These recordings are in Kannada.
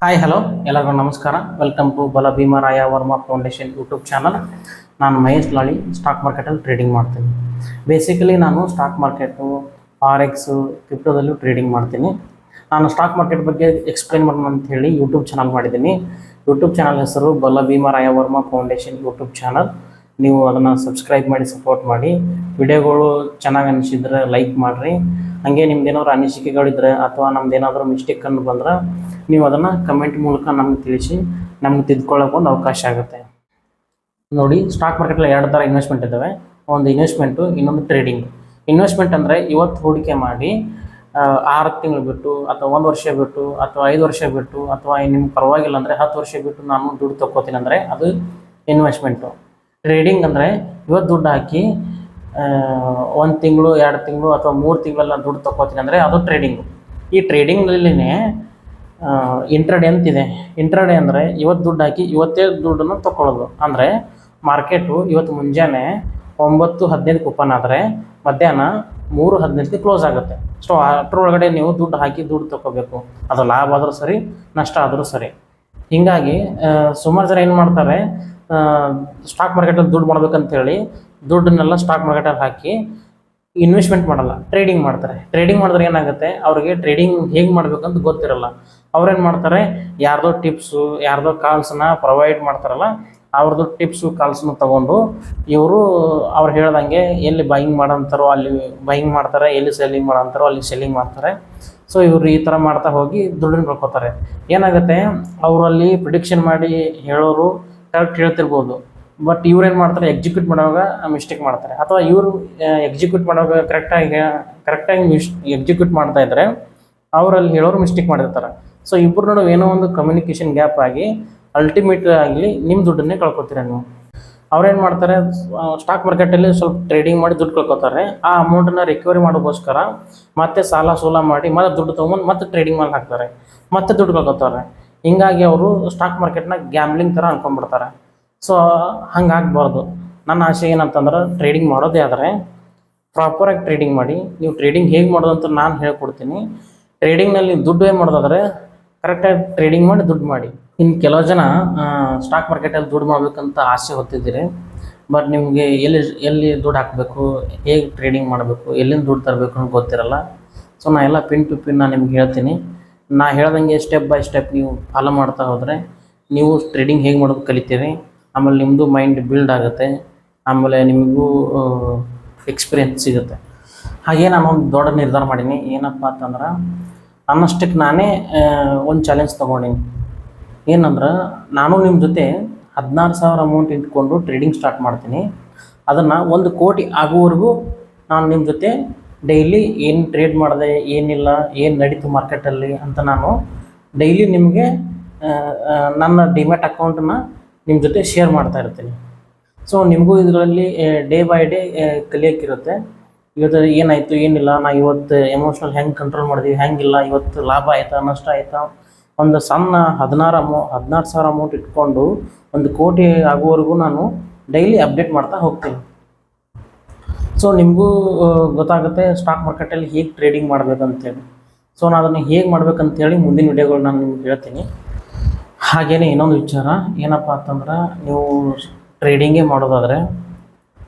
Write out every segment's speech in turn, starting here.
ಹಾಯ್ ಹಲೋ ಎಲ್ಲರಿಗೂ ನಮಸ್ಕಾರ. Welcome to Bala Bhimaraya Varma Foundation YouTube channel. ನಾನು ಮಹೇಶ್ ಲಾಳಿ ಸ್ಟಾಕ್ ಮಾರ್ಕೆಟಲ್ಲಿ ಟ್ರೇಡಿಂಗ್ ಮಾಡ್ತೀನಿ. ಬೇಸಿಕಲಿ ನಾನು ಸ್ಟಾಕ್ ಮಾರ್ಕೆಟು, ಫಾರೆಕ್ಸು, ಕ್ರಿಪ್ಟೋದಲ್ಲೂ ಟ್ರೇಡಿಂಗ್ ಮಾಡ್ತೀನಿ. ನಾನು ಸ್ಟಾಕ್ ಮಾರ್ಕೆಟ್ ಬಗ್ಗೆ ಎಕ್ಸ್ಪ್ಲೇನ್ ಮಾಡೋಣ ಅಂತ ಹೇಳಿ ಯೂಟ್ಯೂಬ್ ಚಾನಲ್ ಮಾಡಿದ್ದೀನಿ. ಯೂಟ್ಯೂಬ್ ಚಾನಲ್ ಹೆಸರು Bala Bhimaraya Varma Foundation YouTube channel. ನೀವು ಅದನ್ನು ಸಬ್ಸ್ಕ್ರೈಬ್ ಮಾಡಿ ಸಪೋರ್ಟ್ ಮಾಡಿ. ವಿಡಿಯೋಗಳು ಚೆನ್ನಾಗಿ ಅನಿಸಿದ್ರೆ ಲೈಕ್ ಮಾಡಿರಿ. ಹಾಗೆ ನಿಮ್ದೇನಾದ್ರು ಅನಿಸಿಕೆಗಳಿದ್ರೆ ಅಥವಾ ನಮ್ದೇನಾದರೂ ಮಿಸ್ಟೇಕ್ ಕಂಡು ಬಂದ್ರೆ ನೀವು ಅದನ್ನು ಕಮೆಂಟ್ ಮೂಲಕ ನಮ್ಗೆ ತಿಳಿಸಿ, ನಮ್ಗೆ ತಿದ್ಕೊಳ್ಳೋಕೆ ಒಂದು ಅವಕಾಶ ಆಗುತ್ತೆ. ನೋಡಿ, ಸ್ಟಾಕ್ ಮಾರ್ಕೆಟಲ್ಲಿ ಎರಡು ಥರ ಇನ್ವೆಸ್ಟ್ಮೆಂಟ್ ಇದ್ದಾವೆ. ಒಂದು ಇನ್ವೆಸ್ಟ್ಮೆಂಟು, ಇನ್ನೊಂದು ಟ್ರೇಡಿಂಗ್. ಇನ್ವೆಸ್ಟ್ಮೆಂಟ್ ಅಂದರೆ ಇವತ್ತು ಹೂಡಿಕೆ ಮಾಡಿ 6 ತಿಂಗಳು ಬಿಟ್ಟು ಅಥವಾ 1 ವರ್ಷ ಬಿಟ್ಟು ಅಥವಾ 5 ವರ್ಷ ಬಿಟ್ಟು ಅಥವಾ ನಿಮ್ಗೆ ಪರವಾಗಿಲ್ಲ ಅಂದರೆ 10 ವರ್ಷ ಬಿಟ್ಟು ನಾನು ದುಡ್ಡು ತೊಗೋತೀನಿ ಅಂದರೆ ಅದು ಇನ್ವೆಸ್ಟ್ಮೆಂಟು. ಟ್ರೇಡಿಂಗ್ ಅಂದರೆ ಇವತ್ತು ದುಡ್ಡು ಹಾಕಿ 1 ತಿಂಗಳು 2 ತಿಂಗಳು ಅಥವಾ 3 ತಿಂಗಳೆಲ್ಲ ದುಡ್ಡು ತೊಗೋತೀನಿ ಅಂದರೆ ಅದು ಟ್ರೇಡಿಂಗು. ಈ ಟ್ರೇಡಿಂಗ್ನಲ್ಲಿನೇ ಇಂಟ್ರಾಡೇ ಅಂತಿದೆ. ಇಂಟ್ರಾಡೇ ಅಂದರೆ ಇವತ್ತು ದುಡ್ಡು ಹಾಕಿ ಇವತ್ತೇ ದುಡ್ಡನ್ನು ತೊಗೊಳ್ಳೋದು. ಅಂದರೆ ಮಾರ್ಕೆಟು ಇವತ್ತು ಮುಂಜಾನೆ 9:15 ಓಪನ್ ಆದರೆ ಮಧ್ಯಾಹ್ನ 3:15 ಕ್ಲೋಸ್ ಆಗುತ್ತೆ. ಸೊ ಅಷ್ಟರೊಳಗಡೆ ನೀವು ದುಡ್ಡು ಹಾಕಿ ದುಡ್ಡು ತೊಗೋಬೇಕು. ಅದು ಲಾಭ ಆದರೂ ಸರಿ, ನಷ್ಟ ಆದರೂ ಸರಿ. ಹೀಗಾಗಿ ಸುಮಾರು ಜನ ಏನು ಮಾಡ್ತಾರೆ, ಸ್ಟಾಕ್ ಮಾರ್ಕೆಟಲ್ಲಿ ದುಡ್ಡು ಮಾಡ್ಬೇಕಂತೇಳಿ ದುಡ್ಡನ್ನೆಲ್ಲ ಸ್ಟಾಕ್ ಮಾರ್ಕೆಟಲ್ಲಿ ಹಾಕಿ ಇನ್ವೆಸ್ಟ್ಮೆಂಟ್ ಮಾಡಲ್ಲ, ಟ್ರೇಡಿಂಗ್ ಮಾಡ್ತಾರೆ. ಟ್ರೇಡಿಂಗ್ ಮಾಡಿದ್ರೆ ಏನಾಗುತ್ತೆ, ಅವ್ರಿಗೆ ಟ್ರೇಡಿಂಗ್ ಹೇಗೆ ಮಾಡಬೇಕಂತ ಗೊತ್ತಿರಲ್ಲ. ಅವ್ರೇನು ಮಾಡ್ತಾರೆ, ಯಾರ್ದೋ ಟಿಪ್ಸು, ಯಾರ್ದೋ ಕಾಲ್ಸನ್ನ ಪ್ರೊವೈಡ್ ಮಾಡ್ತಾರಲ್ಲ, ಅವ್ರದ್ದು ಟಿಪ್ಸು ಕಾಲ್ಸನ್ನು ತೊಗೊಂಡು ಇವರು ಅವ್ರು ಹೇಳ್ದಂಗೆ ಎಲ್ಲಿ ಬೈಯಿಂಗ್ ಮಾಡೋಂತಾರೋ ಅಲ್ಲಿ ಬೈಯಿಂಗ್ ಮಾಡ್ತಾರೆ, ಎಲ್ಲಿ ಸೆಲ್ಲಿಂಗ್ ಮಾಡೋಂತಾರೋ ಅಲ್ಲಿ ಸೆಲ್ಲಿಂಗ್ ಮಾಡ್ತಾರೆ. ಸೊ ಇವರು ಈ ಥರ ಮಾಡ್ತಾ ಹೋಗಿ ದುಡ್ಡನ್ನು ಕಳ್ಕೊತಾರೆ. ಏನಾಗುತ್ತೆ, ಅವರಲ್ಲಿ ಪ್ರಿಡಿಕ್ಷನ್ ಮಾಡಿ ಹೇಳೋರು ಕರೆಕ್ಟ್ ಹೇಳ್ತಿರ್ಬೋದು, ಬಟ್ ಇವ್ರೇನು ಮಾಡ್ತಾರೆ, ಎಕ್ಸಿಕ್ಯೂಟ್ ಮಾಡುವಾಗ ಮಿಸ್ಟೇಕ್ ಮಾಡ್ತಾರೆ. ಅಥವಾ ಇವರು ಎಕ್ಸಿಕ್ಯೂಟ್ ಮಾಡುವಾಗ ಕರೆಕ್ಟಾಗಿ ಎಕ್ಸಿಕ್ಯೂಟ್ ಮಾಡ್ತಾ ಇದ್ದರೆ ಅವರಲ್ಲಿ ಹೇಳೋರು ಮಿಸ್ಟೇಕ್ ಮಾಡಿರ್ತಾರೆ. ಸೊ ಇಬ್ಬರು ನಡುವೆ ಏನೋ ಒಂದು ಕಮ್ಯುನಿಕೇಷನ್ ಗ್ಯಾಪ್ ಆಗಿ ಅಲ್ಟಿಮೇಟ್ ಆಗಲಿ ನಿಮ್ಮ ದುಡ್ಡನ್ನೇ ಕಳ್ಕೊತೀರ ನೀವು. ಅವ್ರೇನು ಮಾಡ್ತಾರೆ, ಸ್ಟಾಕ್ ಮಾರ್ಕೆಟಲ್ಲಿ ಸ್ವಲ್ಪ ಟ್ರೇಡಿಂಗ್ ಮಾಡಿ ದುಡ್ಡು ಕಳ್ಕೊತಾರೆ. ಆ ಅಮೌಂಟನ್ನು ರಿಕವರಿ ಮಾಡೋಕ್ಕೋಸ್ಕರ ಮತ್ತೆ ಸಾಲ ಸೂಲ ಮಾಡಿ ಮತ್ತೆ ದುಡ್ಡು ತೊಗೊಂಡು ಮತ್ತೆ ಟ್ರೇಡಿಂಗ್ ಮಾಡಿ ಹಾಕ್ತಾರೆ, ಮತ್ತೆ ದುಡ್ಡು ಕಳ್ಕೊತಾರೆ. ಹೀಗಾಗಿ ಅವರು ಸ್ಟಾಕ್ ಮಾರ್ಕೆಟ್ನ ಗ್ಯಾಮ್ಲಿಂಗ್ ಥರ ಅನ್ಕೊಂಡ್ಬಿಡ್ತಾರೆ. ಸೊ ಹಂಗಾಗಬಾರ್ದು. ನನ್ನ ಆಸೆ ಏನಂತಂದ್ರೆ, ಟ್ರೇಡಿಂಗ್ ಮಾಡೋದೇ ಆದರೆ ಪ್ರಾಪರಾಗಿ ಟ್ರೇಡಿಂಗ್ ಮಾಡಿ. ನೀವು ಟ್ರೇಡಿಂಗ್ ಹೇಗೆ ಮಾಡೋದು ಅಂತ ನಾನು ಹೇಳ್ಕೊಡ್ತೀನಿ. ಟ್ರೇಡಿಂಗ್ನಲ್ಲಿ ದುಡ್ಡು ಏನು ಮಾಡೋದಾದರೆ ಕರೆಕ್ಟಾಗಿ ಟ್ರೇಡಿಂಗ್ ಮಾಡಿ ದುಡ್ಡು ಮಾಡಿ. ಇನ್ನು ಕೆಲವು ಜನ ಸ್ಟಾಕ್ ಮಾರ್ಕೆಟಲ್ಲಿ ದುಡ್ಡು ಮಾಡಬೇಕಂತ ಆಸೆ ಹೊತ್ತಿದ್ದೀರಿ, ಬಟ್ ನಿಮಗೆ ಎಲ್ಲಿ ದುಡ್ಡು ಹಾಕಬೇಕು, ಹೇಗೆ ಟ್ರೇಡಿಂಗ್ ಮಾಡಬೇಕು, ಎಲ್ಲಿಂದ ದುಡ್ಡು ತರಬೇಕು ಅಂತ ಗೊತ್ತಿರಲ್ಲ. ಸೊ ನಾನು ಎಲ್ಲ ಪಿನ್ ಟು ಪಿನ್ ನಾನು ನಿಮ್ಗೆ ಹೇಳ್ತೀನಿ. ನಾ ಹೇಳ್ದಂಗೆ ಸ್ಟೆಪ್ ಬೈ ಸ್ಟೆಪ್ ನೀವು ಫಾಲೋ ಮಾಡ್ತಾ ಹೋದರೆ ನೀವು ಟ್ರೇಡಿಂಗ್ ಹೇಗೆ ಮಾಡೋದು ಕಲಿತೀರಿ. ಆಮೇಲೆ ನಿಮ್ಮದು ಮೈಂಡ್ ಬಿಲ್ಡ್ ಆಗುತ್ತೆ. ಆಮೇಲೆ ನಿಮಗೂ ಎಕ್ಸ್ಪೀರಿಯನ್ಸ್ ಸಿಗುತ್ತೆ. ಹಾಗೆ ನಾನು ಒಂದು ದೊಡ್ಡ ನಿರ್ಧಾರ ಮಾಡೀನಿ. ಏನಪ್ಪ ಅಂತಂದ್ರೆ, ನನ್ನಷ್ಟಕ್ಕೆ ನಾನೇ ಒಂದು ಚಾಲೆಂಜ್ ತೊಗೊಂಡಿನಿ. ಏನಂದ್ರೆ, ನಾನು ನಿಮ್ಮ ಜೊತೆ 16,000 ಅಮೌಂಟ್ ಇಟ್ಕೊಂಡು ಟ್ರೇಡಿಂಗ್ ಸ್ಟಾರ್ಟ್ ಮಾಡ್ತೀನಿ. ಅದನ್ನು 1 ಕೋಟಿ ಆಗುವವರೆಗೂ ನಾನು ನಿಮ್ಮ ಜೊತೆ ಡೈಲಿ ಏನು ಟ್ರೇಡ್ ಮಾಡಿದೆ, ಏನಿಲ್ಲ, ಏನು ನಡೀತು ಮಾರ್ಕೆಟಲ್ಲಿ ಅಂತ ನಾನು ಡೈಲಿ ನಿಮಗೆ ನನ್ನ ಡಿಮ್ಯಾಟ್ ಅಕೌಂಟನ್ನು ನಿಮ್ಮ ಜೊತೆ ಶೇರ್ ಮಾಡ್ತಾ ಇರ್ತೀನಿ. ಸೊ ನಿಮಗೂ ಇದರಲ್ಲಿ ಡೇ ಬೈ ಡೇ ಕಲಿಯೋಕ್ಕಿರುತ್ತೆ. ಇವತ್ತು ಏನಾಯಿತು, ಏನಿಲ್ಲ, ನಾ ಇವತ್ತು ಎಮೋಷ್ನಲ್ ಹೆಂಗೆ ಕಂಟ್ರೋಲ್ ಮಾಡಿದ್ವಿ, ಹೆಂಗಿಲ್ಲ, ಇವತ್ತು ಲಾಭ ಆಯಿತಾ, ನಷ್ಟ ಆಯಿತಾ. ಒಂದು ಸಣ್ಣ 16,000 ಅಮೌಂಟ್ ಇಟ್ಕೊಂಡು 1 ಕೋಟಿ ಆಗುವವರೆಗೂ ನಾನು ಡೈಲಿ ಅಪ್ಡೇಟ್ ಮಾಡ್ತಾ ಹೋಗ್ತೀನಿ. ಸೊ ನಿಮಗೂ ಗೊತ್ತಾಗುತ್ತೆ ಸ್ಟಾಕ್ ಮಾರ್ಕೆಟಲ್ಲಿ ಹೇಗೆ ಟ್ರೇಡಿಂಗ್ ಮಾಡಬೇಕಂತೇಳಿ. ಸೊ ನಾನು ಅದನ್ನು ಹೇಗೆ ಮಾಡ್ಬೇಕಂತೇಳಿ ಮುಂದಿನ ವಿಡಿಯೋಗಳು ನಾನು ನಿಮ್ಗೆ ಹೇಳ್ತೀನಿ. ಹಾಗೆಯೇ ಇನ್ನೊಂದು ವಿಚಾರ ಏನಪ್ಪ ಅಂತಂದ್ರೆ, ನೀವು ಟ್ರೇಡಿಂಗೇ ಮಾಡೋದಾದರೆ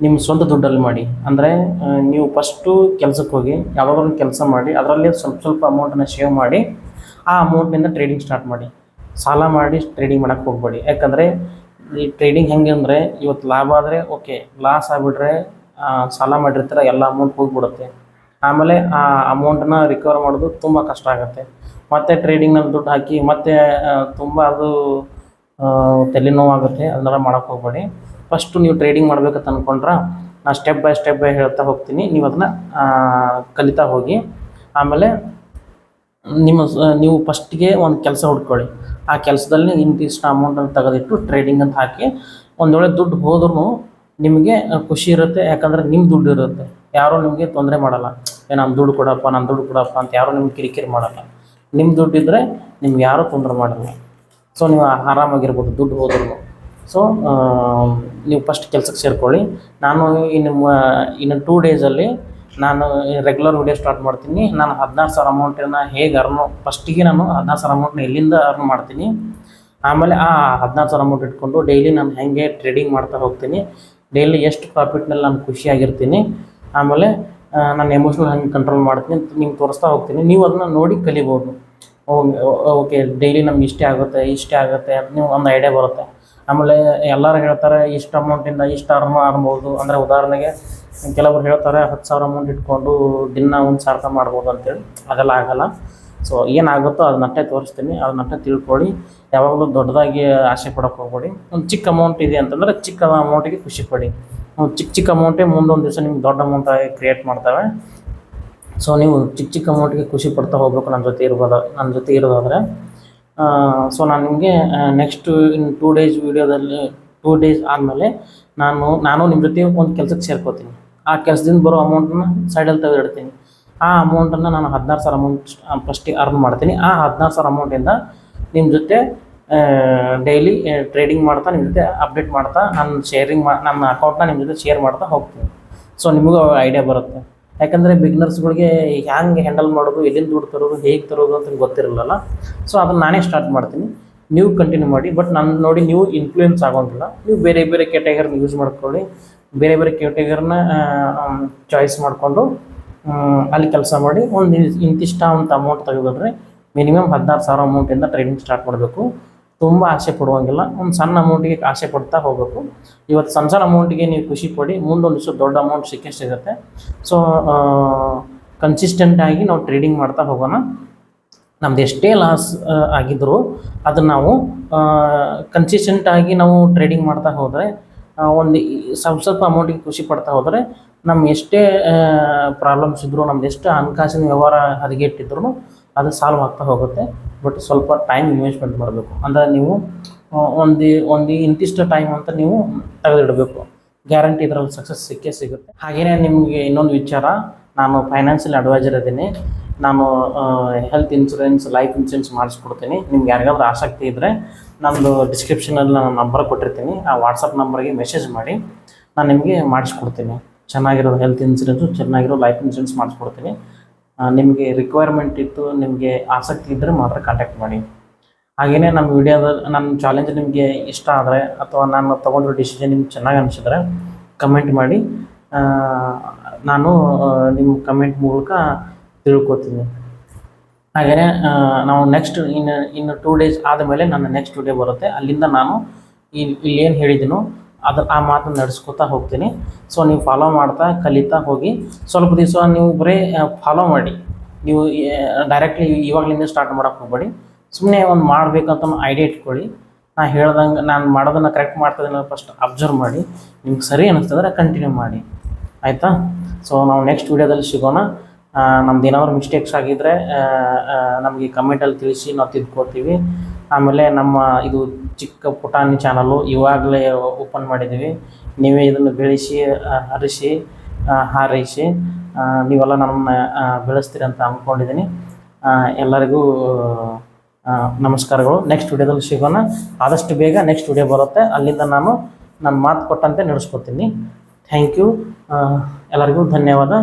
ನಿಮ್ಮ ಸ್ವಂತ ದುಡ್ಡಲ್ಲಿ ಮಾಡಿ. ಅಂದರೆ ನೀವು ಫಸ್ಟು ಕೆಲಸಕ್ಕೆ ಹೋಗಿ ಯಾವುದಾದ್ರೂ ಒಂದು ಕೆಲಸ ಮಾಡಿ, ಅದರಲ್ಲಿ ಸ್ವಲ್ಪ ಅಮೌಂಟನ್ನು ಸೇವ್ ಮಾಡಿ ಆ ಅಮೌಂಟಿಂದ ಟ್ರೇಡಿಂಗ್ ಸ್ಟಾರ್ಟ್ ಮಾಡಿ. ಸಾಲ ಮಾಡಿ ಟ್ರೇಡಿಂಗ್ ಮಾಡೋಕ್ಕೆ ಹೋಗಬೇಡಿ. ಯಾಕಂದರೆ ಈ ಟ್ರೇಡಿಂಗ್ ಹೆಂಗೆ ಅಂದರೆ, ಇವತ್ತು ಲಾಭ ಆದರೆ ಓಕೆ, ಲಾಸ್ ಆಗಿಬಿಟ್ರೆ ಸಾಲ ಮಾಡಿರ್ತಾರೆ, ಎಲ್ಲ ಅಮೌಂಟ್ ಹೋಗಿಬಿಡುತ್ತೆ. ಆಮೇಲೆ ಆ ಅಮೌಂಟನ್ನು ರಿಕವರ್ ಮಾಡೋದು ತುಂಬ ಕಷ್ಟ ಆಗುತ್ತೆ. ಮತ್ತು ಟ್ರೇಡಿಂಗ್ನಲ್ಲಿ ದುಡ್ಡು ಹಾಕಿ ಮತ್ತೆ ತುಂಬ ಅದು ತಲೆನೋವಾಗುತ್ತೆ. ಅದನ್ನೆಲ್ಲ ಮಾಡೋಕ್ಕೆ ಹೋಗಬೇಡಿ. ಫಸ್ಟು ನೀವು ಟ್ರೇಡಿಂಗ್ ಮಾಡ್ಬೇಕಂತ ಅಂದ್ಕೊಂಡ್ರೆ ನಾನು ಸ್ಟೆಪ್ ಬೈ ಹೇಳ್ತಾ ಹೋಗ್ತೀನಿ. ನೀವು ಅದನ್ನು ಕಲಿತಾ ಹೋಗಿ. ಆಮೇಲೆ ನೀವು ಫಸ್ಟಿಗೆ ಒಂದು ಕೆಲಸ ಹುಡ್ಕೊಳ್ಳಿ. ಆ ಕೆಲಸದಲ್ಲಿ ಇಂತಿಷ್ಟು ಅಮೌಂಟನ್ನು ತೆಗೆದಿಟ್ಟು ಟ್ರೇಡಿಂಗ್ ಅಂತ ಹಾಕಿ. ಒಂದು ವೇಳೆ ದುಡ್ಡು ಹೋದ್ರೂ ನಿಮಗೆ ಖುಷಿ ಇರುತ್ತೆ. ಯಾಕಂದರೆ ನಿಮ್ಮ ದುಡ್ಡು ಇರುತ್ತೆ, ಯಾರೂ ನಿಮಗೆ ತೊಂದರೆ ಮಾಡಲ್ಲ. ನಾನು ದುಡ್ಡು ಕೊಡಪ್ಪ ಅಂತ ಯಾರೂ ನಿಮ್ಗೆ ಕಿರಿಕಿರಿ ಮಾಡಲ್ಲ. ನಿಮ್ಮ ದುಡ್ಡಿದ್ದರೆ ನಿಮ್ಗೆ ಯಾರೂ ತೊಂದರೆ ಮಾಡಲ್ಲ. ಸೊ ನೀವು ಆರಾಮಾಗಿರ್ಬೋದು ದುಡ್ಡು ಹೋದ್ರೂ. ಸೊ ನೀವು ಫಸ್ಟ್ ಕೆಲಸಕ್ಕೆ ಸೇರ್ಕೊಳ್ಳಿ. ನಾನು ಇನ್ನು 2 ಡೇಸಲ್ಲಿ ನಾನು ರೆಗ್ಯುಲರ್ ವಿಡಿಯೋ ಸ್ಟಾರ್ಟ್ ಮಾಡ್ತೀನಿ. ನಾನು 16,000 ಅಮೌಂಟನ್ನು ಹೇಗೆ ಫಸ್ಟಿಗೆ ನಾನು 16,000 ಅಮೌಂಟ್ನ ಎಲ್ಲಿಂದ ಅರ್ನ್ ಮಾಡ್ತೀನಿ, ಆಮೇಲೆ ಆ 16,000 ಅಮೌಂಟ್ ಇಟ್ಕೊಂಡು ಡೈಲಿ ನಾನು ಹೇಗೆ ಟ್ರೇಡಿಂಗ್ ಮಾಡ್ತಾ ಹೋಗ್ತೀನಿ, ಡೈಲಿ ಎಷ್ಟು ಪ್ರಾಫಿಟ್ನಲ್ಲಿ ನಾನು ಖುಷಿಯಾಗಿರ್ತೀನಿ, ಆಮೇಲೆ ನಾನು ಎಮೋಷ್ನಲ್ ಹೆಂಗೆ ಕಂಟ್ರೋಲ್ ಮಾಡ್ತೀನಿ ಅಂತ ನಿಮ್ಗೆ ತೋರಿಸ್ತಾ ಹೋಗ್ತೀನಿ. ನೀವು ಅದನ್ನು ನೋಡಿ ಕಲಿಬೋದು. ಓಕೆ ಡೈಲಿ ನಮ್ಗೆ ಇಷ್ಟೇ ಆಗುತ್ತೆ ಅಂತ ನೀವು ಒಂದು ಐಡಿಯಾ ಬರುತ್ತೆ. ಆಮೇಲೆ ಎಲ್ಲರೂ ಹೇಳ್ತಾರೆ ಇಷ್ಟು ಅಮೌಂಟಿಂದ ಇಷ್ಟು ಅರ್ನ್ಬೋದು. ಅಂದರೆ ಉದಾಹರಣೆಗೆ ಕೆಲವರು ಹೇಳ್ತಾರೆ 10,000 ಅಮೌಂಟ್ ಇಟ್ಕೊಂಡು ದಿನ 1,000 ಮಾಡ್ಬೋದು ಅಂತೇಳಿ. ಅದೆಲ್ಲ ಆಗೋಲ್ಲ. ಸೊ ಏನಾಗುತ್ತೋ ಅದನ್ನಟ್ಟೆ ತೋರಿಸ್ತೀನಿ, ಅದನ್ನಟ್ಟೆ ತಿಳ್ಕೊಳ್ಳಿ. ಯಾವಾಗಲೂ ದೊಡ್ಡದಾಗಿ ಆಸೆ ಪಡೋಕ್ಕೆ ಹೋಗ್ಬೇಡಿ. ಒಂದು ಚಿಕ್ಕ ಅಮೌಂಟ್ ಇದೆ ಅಂತಂದರೆ ಚಿಕ್ಕ ಅಮೌಂಟಿಗೆ ಖುಷಿ ಪಡಿ. ಚಿಕ್ಕ ಅಮೌಂಟೇ ಮುಂದೊಂದು ದಿವಸ ನಿಮ್ಗೆ ದೊಡ್ಡ ಅಮೌಂಟಾಗಿ ಕ್ರಿಯೇಟ್ ಮಾಡ್ತವೆ. ಸೊ ನೀವು ಚಿಕ್ಕ ಅಮೌಂಟಿಗೆ ಖುಷಿ ಪಡ್ತಾ ಹೋಗ್ಬೇಕು ನನ್ನ ಜೊತೆ ಇರೋದಾದರೆ. ಸೊ ನಾನು ನಿಮಗೆ ನೆಕ್ಸ್ಟ್ ಇನ್ 2 ಡೇಸ್ ವೀಡಿಯೋದಲ್ಲಿ 2 ಡೇಸ್ ಆದಮೇಲೆ ನಾನು ನಿಮ್ಮ ಜೊತೆ ಒಂದು ಕೆಲಸಕ್ಕೆ ಸೇರ್ಕೋತೀನಿ. ಆ ಕೆಲಸದಿಂದ ಬರೋ ಅಮೌಂಟನ್ನು ಸೈಡಲ್ಲಿ ತೆಗೆದಿಡ್ತೀನಿ. ಆ ಅಮೌಂಟನ್ನು ನಾನು 16,000 ಅಮೌಂಟ್ ಫಸ್ಟಿಗೆ ಅರ್ನ್ ಮಾಡ್ತೀನಿ. ಆ 16,000 ಅಮೌಂಟಿಂದ ನಿಮ್ಮ ಜೊತೆ ಡೈಲಿ ಟ್ರೇಡಿಂಗ್ ಮಾಡ್ತಾ, ನಿಮ್ಮ ಜೊತೆ ಅಪ್ಡೇಟ್ ಮಾಡ್ತಾ, ನನ್ನ ಅಕೌಂಟ್ನ ನಿಮ್ಮ ಜೊತೆ ಶೇರ್ ಮಾಡ್ತಾ ಹೋಗ್ತೀನಿ. ಸೊ ನಿಮಗೂ ಐಡಿಯಾ ಬರುತ್ತೆ. ಯಾಕಂದರೆ ಬಿಗ್ನರ್ಸ್ಗಳಿಗೆ ಹ್ಯಾಂಗೆ ಹ್ಯಾಂಡಲ್ ಮಾಡೋದು, ಎಲ್ಲಿಂದ ದುಡ್ಡು ತರೋದು, ಹೇಗೆ ತರೋದು ಅಂತ ಗೊತ್ತಿರಲಿಲ್ಲ. ಸೊ ಅದನ್ನು ನಾನೇ ಸ್ಟಾರ್ಟ್ ಮಾಡ್ತೀನಿ. ನೀವು ಕಂಟಿನ್ಯೂ ಮಾಡಿ. ಬಟ್ ನನ್ನ ನೋಡಿ ನೀವು ಇನ್ಫ್ಲೂಯೆನ್ಸ್ ಆಗೋಂಗಿಲ್ಲ. ನೀವು ಬೇರೆ ಬೇರೆ ಕ್ಯಾಟಗರಿನ ಯೂಸ್ ಮಾಡ್ಕೊಳ್ಳಿ. ಬೇರೆ ಬೇರೆ ಕ್ಯಾಟಗರಿನ ಚಾಯ್ಸ್ ಮಾಡಿಕೊಂಡು ಅಲ್ಲಿ ಕೆಲಸ ಮಾಡಿ ಇಂತಿಷ್ಟ ಅಂತ ಅಮೌಂಟ್ ತೆಗೆದುಬಿಟ್ರೆ ಮಿನಿಮಮ್ 16,000 ಅಮೌಂಟಿಂದ ಟ್ರೇಡಿಂಗ್ ಸ್ಟಾರ್ಟ್ ಮಾಡಬೇಕು. ತುಂಬ ಆಸೆ ಪಡುವಂಗಿಲ್ಲ. ಒಂದು ಸಣ್ಣ ಅಮೌಂಟಿಗೆ ಆಸೆ ಪಡ್ತಾ ಹೋಗಬೇಕು. ಇವತ್ತು ಸಣ್ಣ ಅಮೌಂಟಿಗೆ ನೀವು ಖುಷಿ ಪಡಿ, ಮುಂದೊಂದು ದಿವಸ ದೊಡ್ಡ ಅಮೌಂಟ್ ಸಿಗುತ್ತೆ. ಸೊ ಕನ್ಸಿಸ್ಟೆಂಟಾಗಿ ನಾವು ಟ್ರೇಡಿಂಗ್ ಮಾಡ್ತಾ ಹೋಗೋಣ. ನಮ್ದು ಎಷ್ಟೇ ಲಾಸ್ ಆಗಿದ್ದರೂ ಅದನ್ನು ನಾವು ಕನ್ಸಿಸ್ಟೆಂಟಾಗಿ ನಾವು ಟ್ರೇಡಿಂಗ್ ಮಾಡ್ತಾ ಹೋದರೆ, ಒಂದು ಸ್ವಲ್ಪ ಅಮೌಂಟಿಗೆ ಖುಷಿ ಪಡ್ತಾ ಹೋದರೆ, ನಮ್ಮ ಎಷ್ಟೇ ಪ್ರಾಬ್ಲಮ್ಸ್ ಇದ್ದರೂ, ನಮ್ದು ಎಷ್ಟು ಹಣಕಾಸಿನ ವ್ಯವಹಾರ ಹದಗೆಟ್ಟಿದ್ರೂ ಅದು ಸಾಲ್ವ್ ಆಗ್ತಾ ಹೋಗುತ್ತೆ. ಬಟ್ ಸ್ವಲ್ಪ ಟೈಮ್ ಇನ್ವೆಸ್ಟ್ಮೆಂಟ್ ಮಾಡಬೇಕು. ಅಂದರೆ ನೀವು ಒಂದು ಇಂತಿಷ್ಟು ಟೈಮ್ ಅಂತ ನೀವು ತೆಗೆದಿಡಬೇಕು. ಗ್ಯಾರಂಟಿ ಇದರಲ್ಲಿ ಸಕ್ಸಸ್ ಸಿಗುತ್ತೆ. ಹಾಗೆಯೇ ನಿಮಗೆ ಇನ್ನೊಂದು ವಿಚಾರ, ನಾನು ಫೈನಾನ್ಷಿಯಲ್ ಅಡ್ವೈಸರ್ ಇದ್ದೀನಿ. ನಾನು ಹೆಲ್ತ್ ಇನ್ಶೂರೆನ್ಸ್, ಲೈಫ್ ಇನ್ಶೂರೆನ್ಸ್ ಮಾಡಿಸ್ಕೊಡ್ತೀನಿ. ನಿಮ್ಗೆ ಯಾರಿಗಾದ್ರೂ ಆಸಕ್ತಿ ಇದ್ದರೆ ನಮ್ಮದು ಡಿಸ್ಕ್ರಿಪ್ಷನಲ್ಲಿ ನಾನು ನಂಬರ್ ಕೊಟ್ಟಿರ್ತೀನಿ. ಆ ವಾಟ್ಸಪ್ ನಂಬರ್ಗೆ ಮೆಸೇಜ್ ಮಾಡಿ, ನಾನು ನಿಮಗೆ ಮಾಡಿಸ್ಕೊಡ್ತೀನಿ. ಚೆನ್ನಾಗಿರೋ ಹೆಲ್ತ್ ಇನ್ಶೂರೆನ್ಸು, ಚೆನ್ನಾಗಿರೋ ಲೈಫ್ ಇನ್ಶೂರೆನ್ಸ್ ಮಾಡಿಸ್ಕೊಡ್ತೀನಿ. ನಿಮಗೆ ರಿಕ್ವೈರ್ಮೆಂಟ್ ಇತ್ತು, ನಿಮಗೆ ಆಸಕ್ತಿ ಇದ್ದರೆ ಮಾತ್ರ ಕಾಂಟ್ಯಾಕ್ಟ್ ಮಾಡಿ. ಹಾಗೆಯೇ ನಮ್ಮ ನನ್ನ ಚಾಲೆಂಜ್ ನಿಮಗೆ ಇಷ್ಟ ಆದರೆ, ಅಥವಾ ನಾನು ತೊಗೊಂಡಿರೋ ಡಿಸಿಷನ್ ನಿಮ್ಗೆ ಚೆನ್ನಾಗಿ ಅನಿಸಿದ್ರೆ ಕಮೆಂಟ್ ಮಾಡಿ. ನಾನು ನಿಮ್ಮ ಕಮೆಂಟ್ ಮೂಲಕ ತಿಳ್ಕೊತೀನಿ. ಹಾಗೆಯೇ ನಾವು ನೆಕ್ಸ್ಟ್ ಇನ್ನು 2 ಡೇಸ್ ಆದಮೇಲೆ ನನ್ನ ನೆಕ್ಸ್ಟ್ ವಿಡಿಯೋ ಬರುತ್ತೆ. ಅಲ್ಲಿಂದ ನಾನು ಇಲ್ಲೇನು ಹೇಳಿದ್ದೀನೋ ಆ ಮಾತನ್ನು ನಡೆಸ್ಕೊತಾ ಹೋಗ್ತೀನಿ. ಸೊ ನೀವು ಫಾಲೋ ಮಾಡ್ತಾ ಕಲಿತಾ ಹೋಗಿ. ಸ್ವಲ್ಪ ದಿವಸ ನೀವು ಬರೀ ಫಾಲೋ ಮಾಡಿ. ನೀವು ಡೈರೆಕ್ಟ್ಲಿ ಇವಾಗಲಿಂದ ಸ್ಟಾರ್ಟ್ ಮಾಡೋಕ್ಕೆ ಹೋಗಬೇಡಿ. ಸುಮ್ಮನೆ ಒಂದು ಮಾಡಬೇಕಂತ ಐಡಿಯಾ ಇಟ್ಕೊಳ್ಳಿ. ನಾನು ಮಾಡೋದನ್ನು ಕರೆಕ್ಟ್ ಮಾಡ್ತಾಯಿದ್ದೀನಿ ಫಸ್ಟ್ ಅಬ್ಸರ್ವ್ ಮಾಡಿ. ನಿಮ್ಗೆ ಸರಿ ಅನ್ನಿಸ್ತಂದ್ರೆ ಕಂಟಿನ್ಯೂ ಮಾಡಿ, ಆಯಿತಾ? ಸೊ ನಾವು ನೆಕ್ಸ್ಟ್ ವೀಡಿಯೋದಲ್ಲಿ ಸಿಗೋಣ. ನಮ್ದು ಏನಾದರೂ ಮಿಸ್ಟೇಕ್ಸ್ ಆಗಿದ್ದರೆ ನಮಗೆ ಕಮೆಂಟಲ್ಲಿ ತಿಳಿಸಿ, ನಾವು ತಿದ್ಕೋತೀವಿ. ಆಮೇಲೆ ನಮ್ಮ ಇದು ಚಿಕ್ಕ ಪುಟಾಣಿ ಚಾನಲ್ಲು ಇವಾಗಲೇ ಓಪನ್ ಮಾಡಿದ್ದೀವಿ. ನೀವೇ ಇದನ್ನು ಬೆಳೆಸಿ, ಹರಿಸಿ, ಹಾರೈಸಿ, ನೀವೆಲ್ಲ ನಮ್ಮನ್ನ ಬೆಳೆಸ್ತೀರಿ ಅಂತ ಅಂದ್ಕೊಂಡಿದ್ದೀನಿ. ಎಲ್ಲರಿಗೂ ನಮಸ್ಕಾರಗಳು. ನೆಕ್ಸ್ಟ್ ವಿಡಿಯೋದಲ್ಲಿ ಸಿಗೋಣ. ಆದಷ್ಟು ಬೇಗ ನೆಕ್ಸ್ಟ್ ವಿಡಿಯೋ ಬರುತ್ತೆ. ಅಲ್ಲಿಂದ ನಾನು ನನ್ನ ಮಾತು ಕೊಟ್ಟಂತೆ ನಡೆಸ್ಕೊತೀನಿ. Thank you. ಎಲ್ಲರಿಗೂ ಧನ್ಯವಾದ.